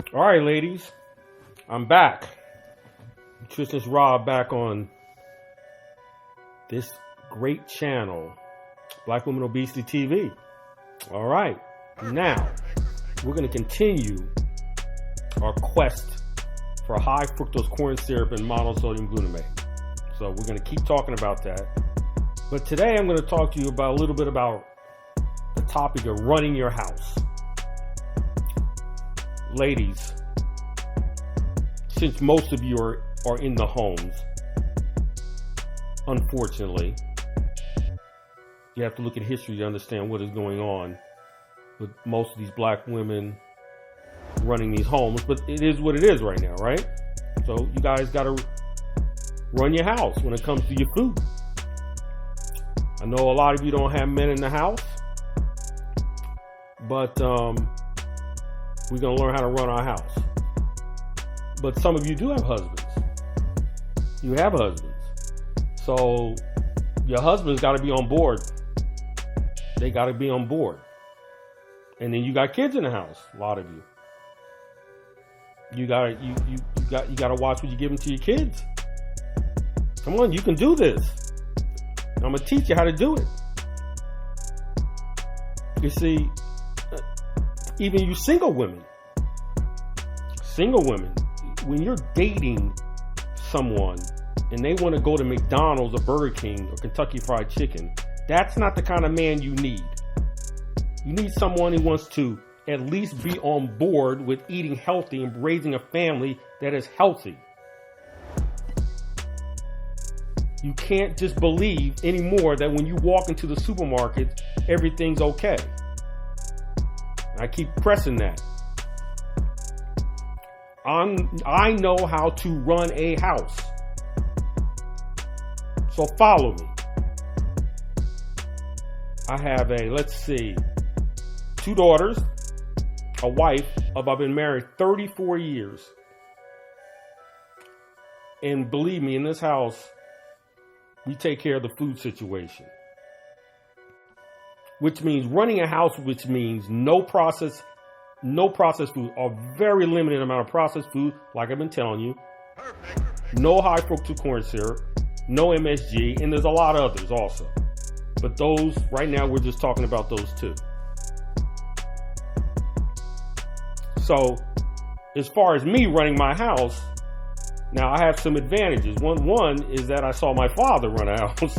All right, ladies, I'm back. Nutritionist Rob back on this great channel, Black Women Obesity TV. All right, now we're going to continue our quest for high fructose corn syrup and monosodium glutamate. So we're going to keep talking about that. But today I'm going to talk to you about a little bit about the topic of running your house. Ladies, since most of you are in the homes, unfortunately, you have to look at history to understand what is going on with most of these black women running these homes. But it is what it is right now, right? So you guys got to run your house when it comes to your food. I know a lot of you don't have men in the house, but we're going to learn how to run our house. But some of you do have husbands. You have husbands. So your husband's got to be on board. They got to be on board. And then you got kids in the house, a lot of you. You got to watch what you give them to your kids. Come on, you can do this. I'm going to teach you how to do it. You see, even you single women, when you're dating someone and they want to go to McDonald's or Burger King or Kentucky Fried Chicken, that's not the kind of man you need. You need someone who wants to at least be on board with eating healthy and raising a family that is healthy. You can't just believe anymore that when you walk into the supermarket, everything's okay. I keep pressing that. I know how to run a house. So follow me. I have two daughters, a wife. I've been married 34 years. And believe me, in this house, we take care of the food situation. Which means running a house, which means no processed food, or very limited amount of processed food, like I've been telling you. No high fructose corn syrup, no MSG, and there's a lot of others also. But those, right now, we're just talking about those two. So, as far as me running my house, now I have some advantages. One is that I saw my father run a house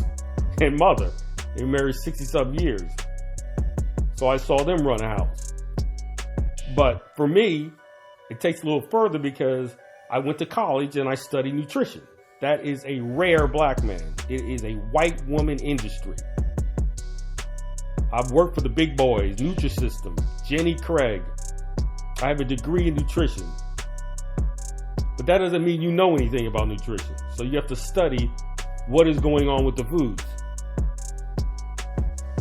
and mother. They were married 60-something years. So I saw them run a house. But for me, it takes a little further because I went to college and I studied nutrition. That is a rare black man. It is a white woman industry. I've worked for the big boys, Nutrisystem, Jenny Craig. I have a degree in nutrition. But that doesn't mean you know anything about nutrition. So you have to study what is going on with the foods.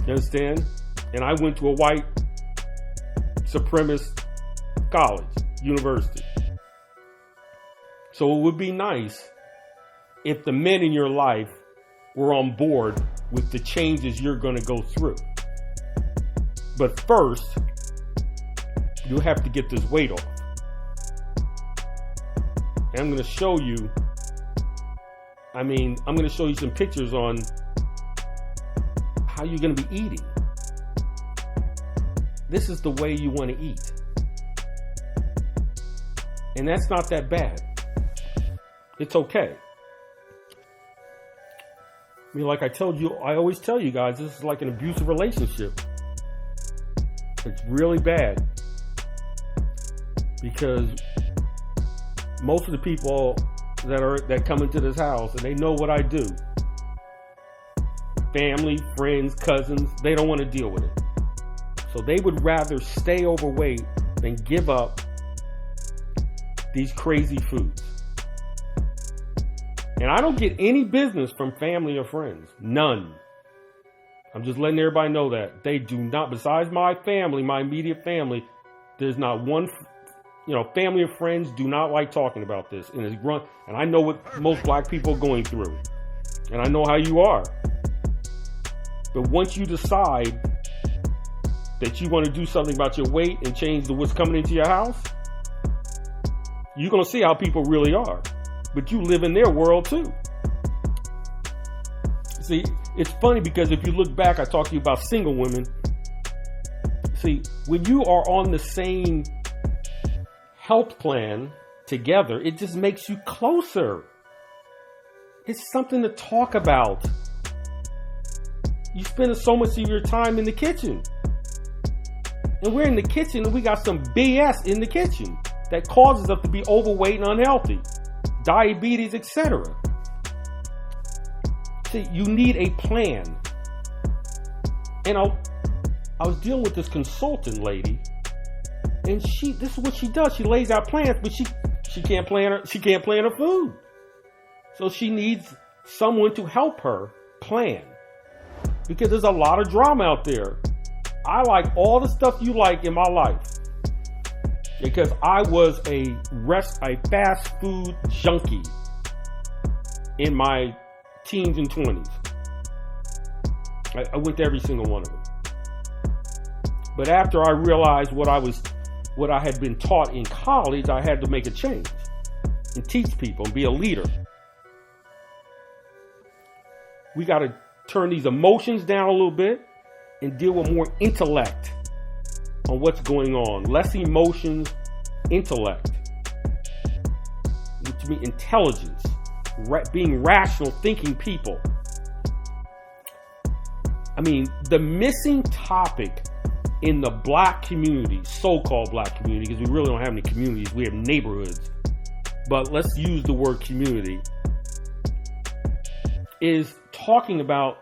You understand? And I went to a white supremacist college, university. So it would be nice if the men in your life were on board with the changes you're going to go through. But first, you have to get this weight off. And I'm going to show you, I'm going to show you some pictures on how you're going to be eating. This is the way you want to eat. And that's not that bad. It's okay. Like I always tell you guys, this is like an abusive relationship. It's really bad. Because most of the people that come into this house, and they know what I do, family, friends, cousins, they don't want to deal with it. So they would rather stay overweight than give up these crazy foods. And I don't get any business from family or friends. None. I'm just letting everybody know that. They do not, besides my family, my immediate family, there's not one, family or friends do not like talking about this. And I know what most black people are going through. And I know how you are. But once you decide that you want to do something about your weight and change what's coming into your house, you're going to see how people really are. But you live in their world too. See, it's funny because if you look back, I talked to you about single women. See, when you are on the same health plan together, it just makes you closer. It's something to talk about. You spend so much of your time in the kitchen. And we're in the kitchen and we got some BS in the kitchen that causes us to be overweight and unhealthy. Diabetes, etc. See, you need a plan. And I was dealing with this consultant lady, and this is what she does. She lays out plans, but she can't plan her food. So she needs someone to help her plan. Because there's a lot of drama out there. I like all the stuff you like in my life. Because I was a fast food junkie in my teens and 20s. I went to every single one of them. But after I realized what I had been taught in college, I had to make a change and teach people and be a leader. We got to turn these emotions down a little bit and deal with more intellect on what's going on. Less emotions, intellect, which means intelligence, being rational, thinking people. I mean, the missing topic in the black community, so-called black community, because we really don't have any communities, we have neighborhoods, but let's use the word community, is talking about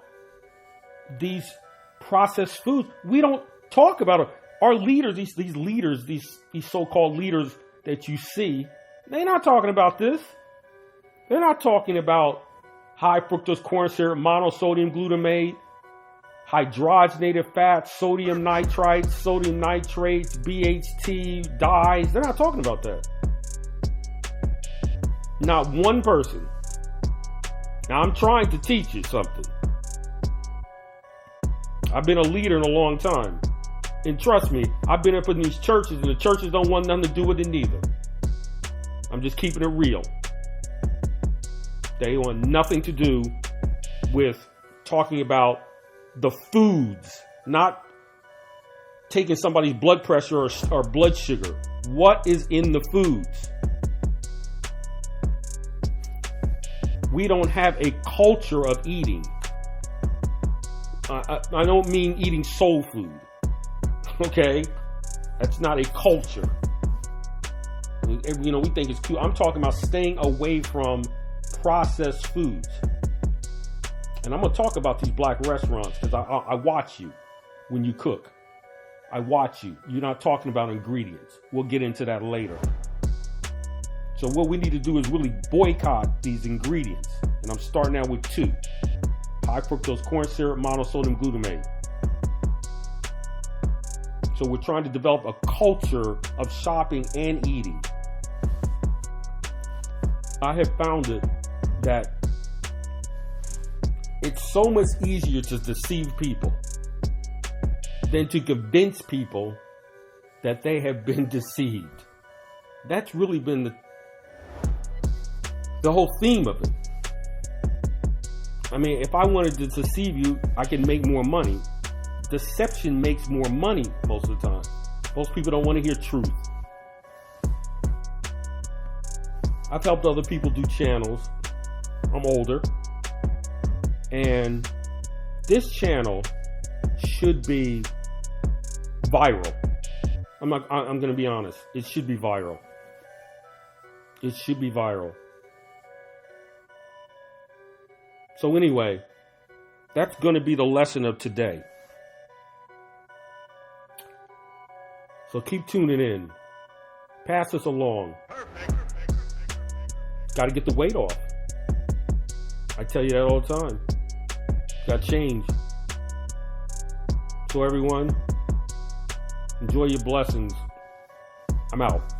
these processed foods. We don't talk about it. Our leaders, these leaders, these so-called leaders that you see, they're not talking about this. They're not talking about high fructose corn syrup, monosodium glutamate, hydrogenated fats, sodium nitrites, sodium nitrates, BHT, dyes. They're not talking about that. Not one person. Now, I'm trying to teach you something. I've been a leader in a long time. And trust me, I've been up in these churches, and the churches don't want nothing to do with it neither. I'm just keeping it real. They want nothing to do with talking about the foods, not taking somebody's blood pressure or blood sugar. What is in the foods? We don't have a culture of eating. I don't mean eating soul food. Okay? That's not a culture. You know, we think it's cute. I'm talking about staying away from processed foods. And I'm going to talk about these black restaurants because I watch you when you cook. I watch you. You're not talking about ingredients. We'll get into that later. So what we need to do is really boycott these ingredients. And I'm starting out with 2. High fructose corn syrup, monosodium glutamate. So we're trying to develop a culture of shopping and eating. I have found it that it's so much easier to deceive people than to convince people that they have been deceived. That's really been the whole theme of it. I mean, if I wanted to deceive you, I can make more money. Deception makes more money most of the time. Most people don't want to hear truth. I've helped other people do channels. I'm older. And this channel should be viral. I'm going to be honest. It should be viral. It should be viral. So anyway, that's going to be the lesson of today. So keep tuning in. Pass this along. Got to get the weight off. I tell you that all the time. Got to change. So everyone, enjoy your blessings. I'm out.